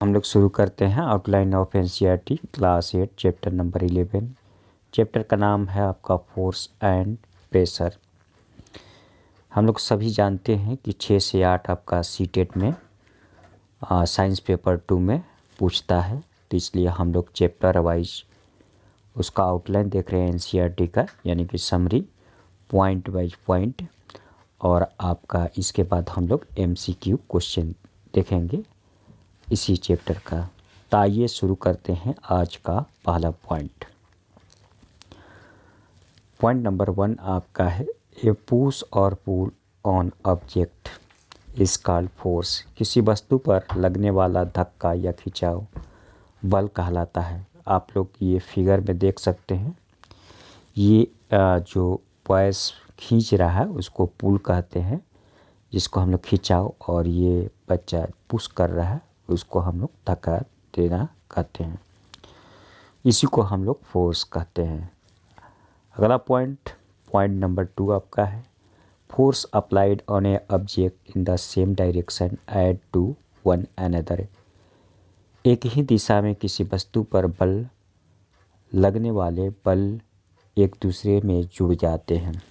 हम लोग शुरू करते हैं outline of NCERT class 8 chapter number 11। Chapter का नाम है आपका फोर्स एंड प्रेशर। हम लोग सभी जानते हैं कि 6 से 8 आपका सीटेट में साइंस पेपर 2 में पूछता है, तो इसलिए हम लोग चैप्टर वाइज उसका आउटलाइन देख रहे हैं एनसीईआरटी का, यानी कि समरी पॉइंट वाइज पॉइंट। और आपका इसके बाद हम लोग एमसीक्यू क्वेश्चन देखेंगे इसी चैप्टर का। तो आइए शुरू करते हैं आज का पहला पॉइंट। पॉइंट नंबर 1 आपका है ए पुश और pull on object is called force. किसी वस्तु पर लगने वाला धक्का या खिंचाव बल कहलाता है। आप लोग ये फिगर में देख सकते हैं, ये जो पॉइस खींच रहा है उसको पुल कहते हैं, जिसको हम लोग खिंचाव, और ये बच्चा पुश कर रहा है उसको हम लोग धक्का देना कहते हैं। इसी को हम लोग फोर्स कहते हैं। अगला पॉइंट नंबर 2 आपका है force applied on a object in the same direction add to one another. एक ही दिशा में किसी वस्तु पर बल लगने वाले बल एक दूसरे में जुड़ जाते हैं।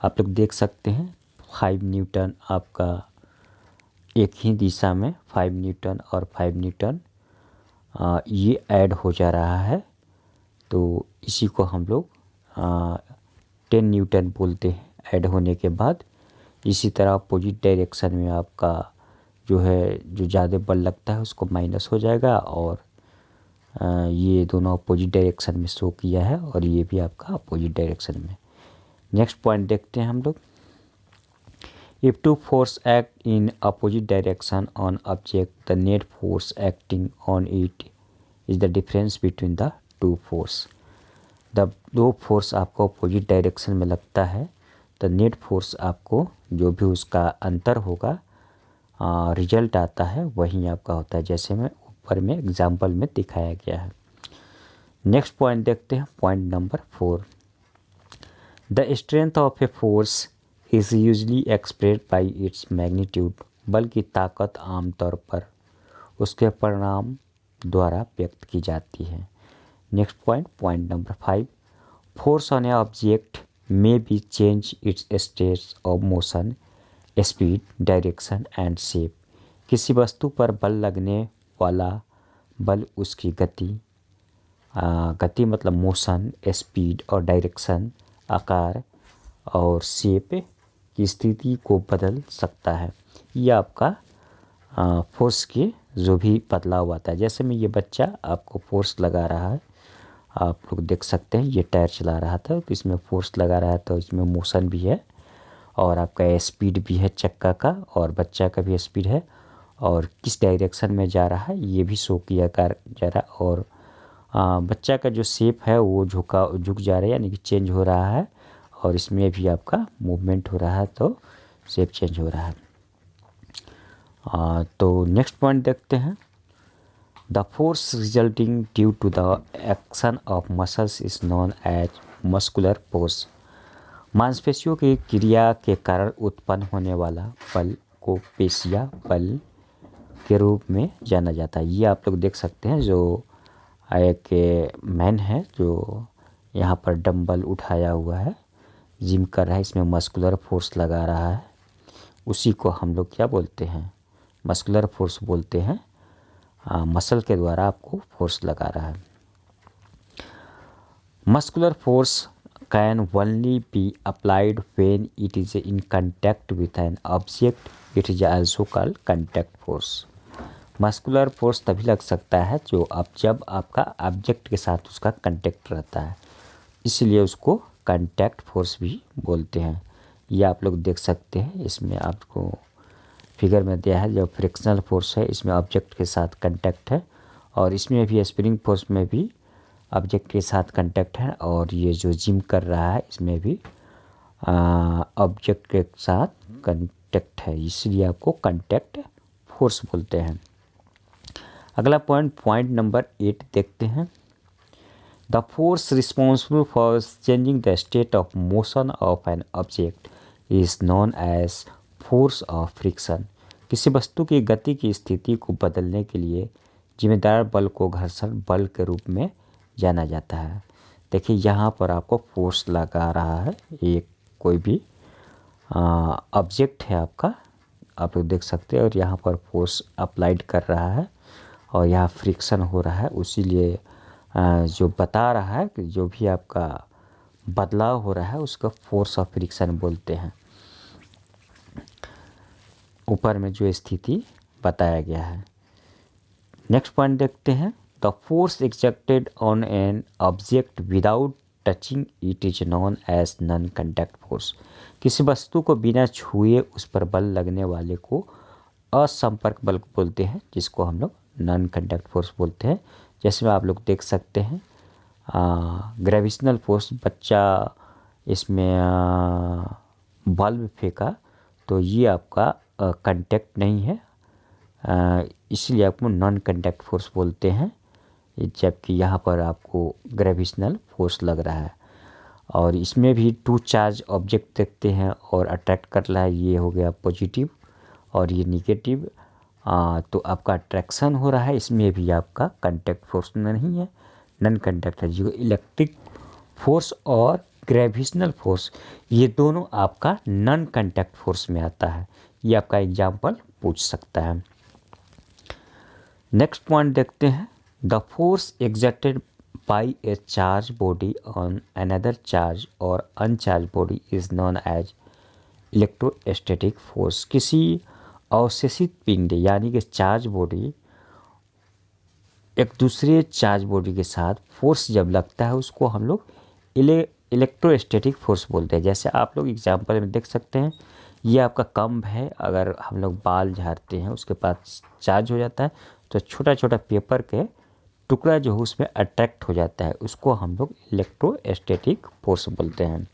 आप लोग देख सकते हैं 5 न्यूटन आपका एक ही दिशा में 5 न्यूटन और 5 न्यूटन ये ऐड हो जा रहा है, तो इसी को हम लोग 10 न्यूटन बोलते हैं ऐड होने के बाद। इसी तरह अपोजिट डायरेक्शन में आपका जो है, जो ज़्यादा बल लगता है उसको माइनस हो जाएगा, और ये दोनों अपोजिट डायरेक्शन में शो किया है, और ये भी आपका अपोजिट डायरेक्शन में। नेक्स्ट पॉइंट देखते हैं हम लोग। If two force act in opposite direction on object, the net force acting on it is the difference between the two force. जब दो फोर्स आपको अपोजिट डायरेक्शन में लगता है तो नेट फोर्स आपको जो भी उसका अंतर होगा रिजल्ट आता है वही आपका होता है, जैसे मैं ऊपर में एग्जाम्पल में दिखाया गया है। नेक्स्ट पॉइंट देखते हैं, point number 4। The strength of a force is usually expressed by its magnitude. बल की ताकत आमतौर पर उसके परिणाम द्वारा व्यक्त की जाती है। Next point number 5। Force on a object may be change it's states of motion, speed, direction and shape. किसी वस्तु पर बल लगने वाला बल उसकी गति मतलब मोशन, स्पीड और डायरेक्शन, आकार और शेप की स्थिति को बदल सकता है। ये आपका फोर्स की जो भी बदलाव आता है। जैसे में ये बच्चा आपको फोर्स लगा रहा है, आप लोग देख सकते हैं ये टायर चला रहा था तो इसमें फोर्स लगा रहा है, तो इसमें मोशन भी है और आपका स्पीड भी है चक्का का, और बच्चा का भी स्पीड है, और किस डायरेक्शन में जा रहा है ये भी शो किया जा रहा है। और बच्चा का जो शेप है वो झुक जा रहा है, यानी कि चेंज हो रहा है, और इसमें भी आपका मूवमेंट हो रहा है तो शेप चेंज हो रहा है। तो नेक्स्ट पॉइंट देखते हैं। The force resulting due to the action of muscles is known as muscular force. मांसपेशियों की क्रिया के कारण उत्पन्न होने वाला बल को पेशिया बल के रूप में जाना जाता है। ये आप लोग देख सकते हैं, जो एक मैन है जो यहाँ पर डंबल उठाया हुआ है, जिम कर रहा है, इसमें मस्कुलर फोर्स लगा रहा है, उसी को हम लोग क्या बोलते हैं, मस्कुलर फोर्स बोलते हैं। मसल के द्वारा आपको फोर्स लगा रहा है। Muscular force can only be applied when it is in contact with an object, it is also called contact force. Muscular force तभी लग सकता है जब आपका ऑब्जेक्ट के साथ उसका कांटेक्ट रहता है, इसलिए उसको कांटेक्ट फोर्स भी बोलते हैं। ये आप लोग देख सकते हैं, इसमें आपको फिगर में दिया है, जो फ्रिक्शनल फोर्स है इसमें ऑब्जेक्ट के साथ कांटेक्ट है, और इसमें भी स्प्रिंग फोर्स में भी ऑब्जेक्ट के साथ कांटेक्ट है, और ये जो जिम कर रहा है इसमें भी ऑब्जेक्ट के साथ कांटेक्ट है, इसलिए आपको कांटेक्ट फोर्स बोलते हैं। अगला पॉइंट नंबर 8 देखते हैं। The force responsible for changing the state of motion of an object is known as force of friction. किसी वस्तु की गति की स्थिति को बदलने के लिए जिम्मेदार बल को घर्षण बल के रूप में जाना जाता है। देखिए यहाँ पर आपको फोर्स लगा रहा है, एक कोई भी ऑब्जेक्ट है आपका, आप लोग देख सकते हैं, और यहाँ पर फोर्स अप्लाइड कर रहा है और यहाँ फ्रिक्शन हो रहा है। उसीलिए जो बता रहा है कि जो भी आपका बदलाव हो रहा है उसका फोर्स ऑफ फ्रिक्शन बोलते हैं। ऊपर में जो स्थिति बताया गया है। नेक्स्ट पॉइंट देखते हैं, the force exerted on an object without touching it is known as non contact force. किसी वस्तु को बिना छुए उस पर बल लगने वाले को असंपर्क बल बोलते हैं, जिसको हम लोग नॉन कंडक्ट फोर्स बोलते हैं। जैसे में आप लोग देख सकते हैं ग्रेविटेशनल फोर्स, बच्चा इसमें बल्ब फेंका तो ये आपका कंडक्ट नहीं है, इसलिए आपको नॉन कंडक्ट फोर्स बोलते हैं, जबकि यहाँ पर आपको ग्रेविटेशनल फोर्स लग रहा है। और इसमें भी टू चार्ज ऑब्जेक्ट देखते हैं और अट्रैक्ट कर रहा है, ये हो गया पॉजिटिव और ये निगेटिव, तो आपका अट्रैक्शन हो रहा है, इसमें भी आपका कंडक्ट फोर्स नहीं है, नॉन कंडक्ट है। जो इलेक्ट्रिक फोर्स और ग्रेविटेशनल फोर्स ये दोनों आपका नॉन कंडक्ट फोर्स में आता है, ये आपका एग्जाम्पल पूछ सकता है। नेक्स्ट पॉइंट देखते हैं, the force exerted by a charge body on another charge और uncharged body is known as electrostatic force. किसी अवशेषित पिंड यानी कि चार्ज बॉडी एक दूसरे चार्ज बॉडी के साथ फोर्स जब लगता है उसको हम लोग इलेक्ट्रोस्टैटिक फोर्स बोलते हैं। जैसे आप लोग एग्जाम्पल में देख सकते हैं, ये आपका कंब है, अगर हम लोग बाल झाड़ते हैं उसके पास चार्ज हो जाता है तो छोटा छोटा पेपर के टुकड़ा जो है उसमें अट्रैक्ट हो जाता है, उसको हम लोग इलेक्ट्रोस्टैटिक फोर्स बोलते हैं।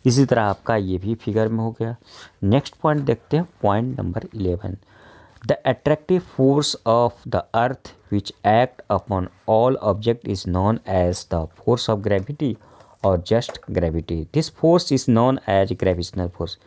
इसी तरह आपका ये भी फिगर में हो गया। नेक्स्ट पॉइंट देखते हैं, point number 11, the attractive force of the earth which act upon all object is known as the force of gravity और just gravity. This force is known as gravitational force.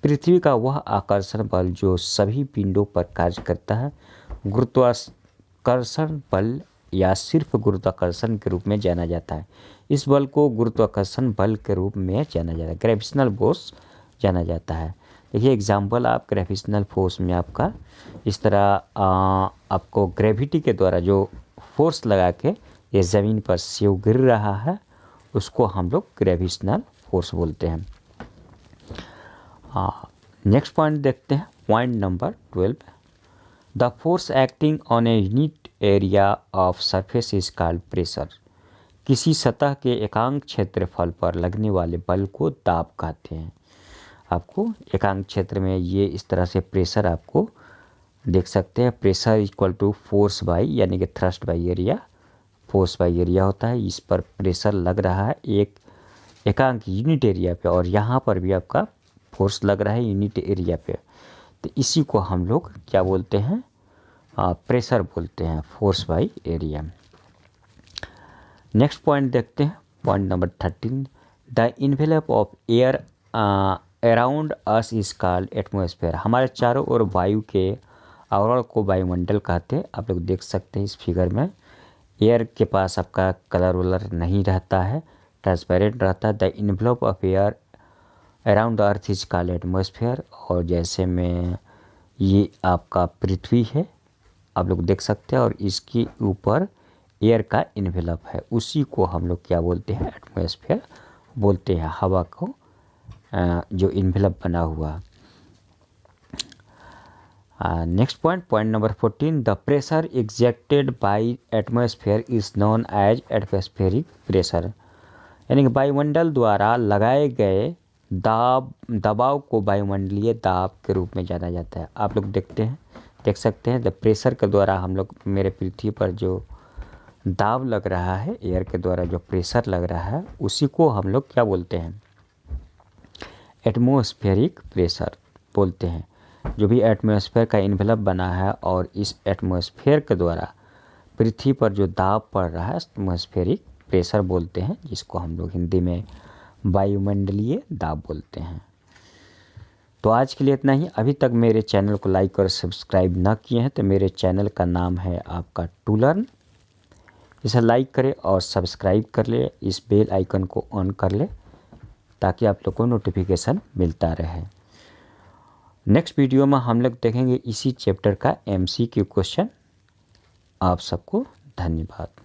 पृथ्वी का वह आकर्षण बल जो सभी पिंडों पर कार्य करता है गुरुत्वाकर्षण बल या सिर्फ गुरुत्वाकर्षण के रूप में जाना जाता है। इस बल को गुरुत्वाकर्षण बल के रूप में जाना जाता है, ग्रेविटेशनल फोर्स जाना जाता है। देखिए एग्जाम्पल आप ग्रेविटेशनल फोर्स में आपका इस तरह आपको ग्रेविटी के द्वारा जो फोर्स लगा के ये ज़मीन पर सेव गिर रहा है उसको हम लोग ग्रेविटेशनल फोर्स बोलते हैं। नेक्स्ट पॉइंट देखते हैं, point number 12, the force acting on a unit area of surface is called pressure. किसी सतह के एकांक क्षेत्रफल पर लगने वाले बल को दाब कहते हैं। आपको एकांक क्षेत्र में ये इस तरह से प्रेशर आपको देख सकते हैं, pressure equal to force by यानी कि thrust by area, force by area होता है। इस पर प्रेशर लग रहा है एक एकांक यूनिट एरिया पे और यहाँ पर भी आपका फोर्स लग रहा है यूनिट एरिया पे, तो इसी को हम लोग क्या बोलते हैं, प्रेशर बोलते हैं, force by area. Next point देखते हैं, point number 13, the envelope of air around us is called atmosphere. हमारे चारों ओर वायु के आवरण को वायुमंडल कहते हैं। आप लोग देख सकते हैं इस फिगर में, एयर के पास आपका कलर वलर नहीं रहता है, ट्रांसपेरेंट रहता है। The envelope of air around the earth is called atmosphere. और जैसे में ये आपका पृथ्वी है, आप लोग देख सकते हैं, और इसके ऊपर एयर का इन्वेलप है, उसी को हम लोग क्या बोलते हैं, एटमॉस्फेयर बोलते हैं, हवा को जो इन्वेलप बना हुआ। Next point, point number 14, the pressure exerted by atmosphere is known as atmospheric pressure. यानी कि वायुमंडल द्वारा लगाए गए दबाव को वायुमंडलीय दाब के रूप में जाना जाता है। आप लोग देख सकते हैं, द प्रेशर के द्वारा हम लोग मेरे पृथ्वी पर जो दाब लग रहा है, एयर के द्वारा जो प्रेशर लग रहा है, उसी को हम लोग क्या बोलते हैं, एटमॉस्फेरिक प्रेशर बोलते हैं। जो भी एटमॉस्फेयर का इन्वेलप बना है और इस एटमॉस्फेयर के द्वारा पृथ्वी पर जो दाब पड़ रहा है एटमॉस्फेरिक प्रेशर बोलते हैं, जिसको हम लोग हिंदी में वायुमंडलीय दाब बोलते हैं। तो आज के लिए इतना ही। अभी तक मेरे चैनल को लाइक और सब्सक्राइब ना किए हैं तो मेरे चैनल का नाम है आपका टू लर्न। इसे लाइक करें और सब्सक्राइब कर ले, इस बेल आइकन को ऑन कर ले ताकि आप लोग को नोटिफिकेशन मिलता रहे। नेक्स्ट वीडियो में हम लोग देखेंगे इसी चैप्टर का MCQ क्वेश्चन। आप सबको धन्यवाद।